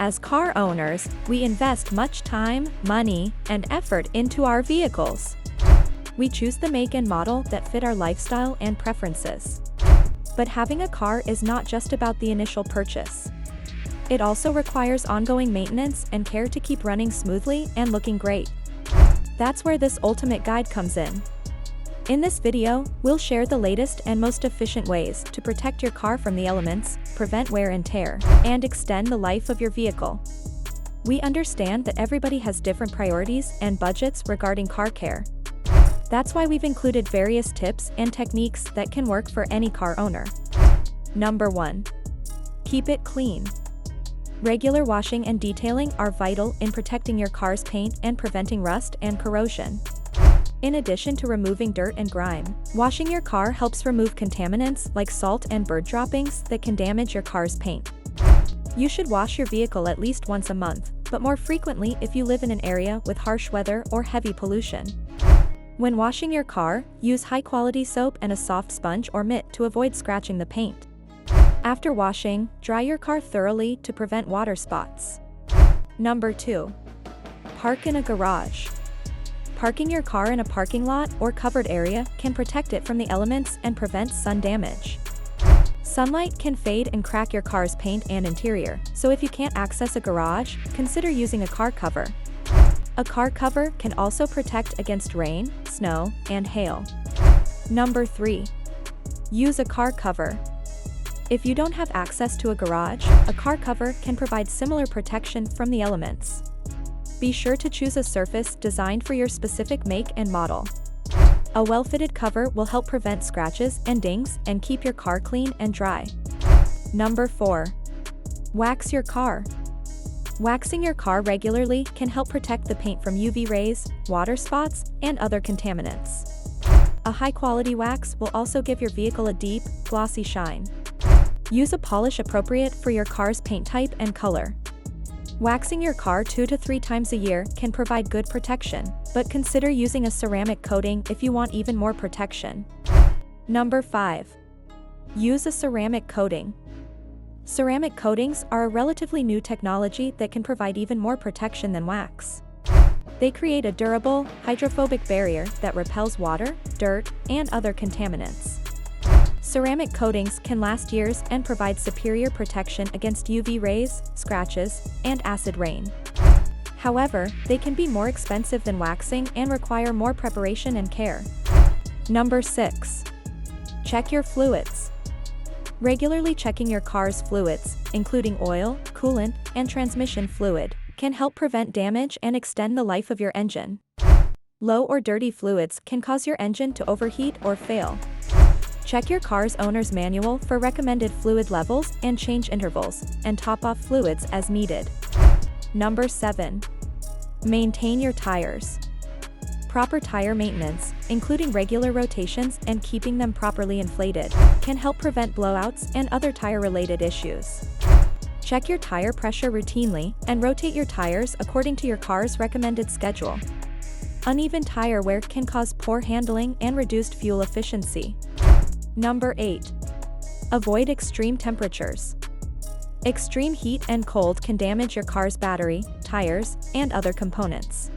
As car owners, we invest much time, money, and effort into our vehicles. We choose the make and model that fit our lifestyle and preferences. But having a car is not just about the initial purchase. It also requires ongoing maintenance and care to keep running smoothly and looking great. That's where this ultimate guide comes in. In this video, we'll share the latest and most efficient ways to protect your car from the elements, prevent wear and tear, and extend the life of your vehicle. We understand that everybody has different priorities and budgets regarding car care. That's why we've included various tips and techniques that can work for any car owner. Number 1. Keep it clean. Regular washing and detailing are vital in protecting your car's paint and preventing rust and corrosion. In addition to removing dirt and grime, washing your car helps remove contaminants like salt and bird droppings that can damage your car's paint. You should wash your vehicle at least once a month, but more frequently if you live in an area with harsh weather or heavy pollution. When washing your car, use high-quality soap and a soft sponge or mitt to avoid scratching the paint. After washing, dry your car thoroughly to prevent water spots. Number 2. Park in a garage. Parking your car in a parking lot or covered area can protect it from the elements and prevent sun damage. Sunlight can fade and crack your car's paint and interior, so if you can't access a garage, consider using a car cover. A car cover can also protect against rain, snow, and hail. Number 3. Use a car cover. If you don't have access to a garage, a car cover can provide similar protection from the elements. Be sure to choose a surface designed for your specific make and model. A well-fitted cover will help prevent scratches and dings and keep your car clean and dry. Number 4. Wax your car. Waxing your car regularly can help protect the paint from UV rays, water spots, and other contaminants. A high-quality wax will also give your vehicle a deep, glossy shine. Use a polish appropriate for your car's paint type and color. Waxing your car 2 to 3 times a year can provide good protection, but consider using a ceramic coating if you want even more protection. Number 5. Use a ceramic coating. Ceramic coatings are a relatively new technology that can provide even more protection than wax. They create a durable, hydrophobic barrier that repels water, dirt, and other contaminants. Ceramic coatings can last years and provide superior protection against UV rays, scratches, and acid rain. However, they can be more expensive than waxing and require more preparation and care. Number 6. Check your fluids. Regularly checking your car's fluids, including oil, coolant, and transmission fluid, can help prevent damage and extend the life of your engine. Low or dirty fluids can cause your engine to overheat or fail. Check your car's owner's manual for recommended fluid levels and change intervals, and top off fluids as needed. Number 7. Maintain your tires. Proper tire maintenance, including regular rotations and keeping them properly inflated, can help prevent blowouts and other tire-related issues. Check your tire pressure routinely and rotate your tires according to your car's recommended schedule. Uneven tire wear can cause poor handling and reduced fuel efficiency. Number 8. Avoid extreme temperatures. Extreme heat and cold can damage your car's battery, tires, and other components.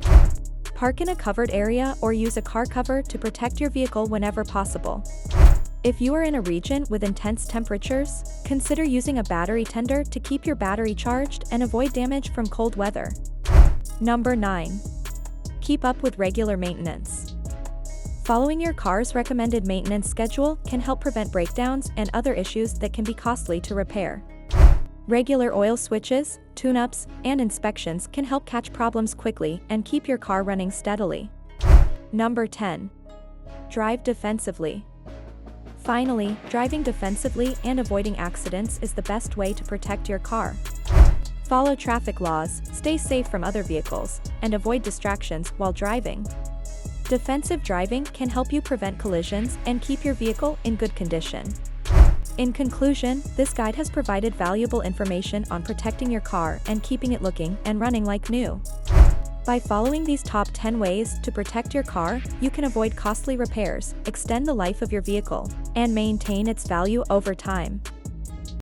Park in a covered area or use a car cover to protect your vehicle whenever possible. If you are in a region with intense temperatures, consider using a battery tender to keep your battery charged and avoid damage from cold weather. Number 9. Keep up with regular maintenance. Following your car's recommended maintenance schedule can help prevent breakdowns and other issues that can be costly to repair. Regular oil switches, tune-ups, and inspections can help catch problems quickly and keep your car running steadily. Number 10. Drive defensively. Finally, driving defensively and avoiding accidents is the best way to protect your car. Follow traffic laws, stay safe from other vehicles, and avoid distractions while driving. Defensive driving can help you prevent collisions and keep your vehicle in good condition. In conclusion, this guide has provided valuable information on protecting your car and keeping it looking and running like new. By following these top 10 ways to protect your car, you can avoid costly repairs, extend the life of your vehicle, and maintain its value over time.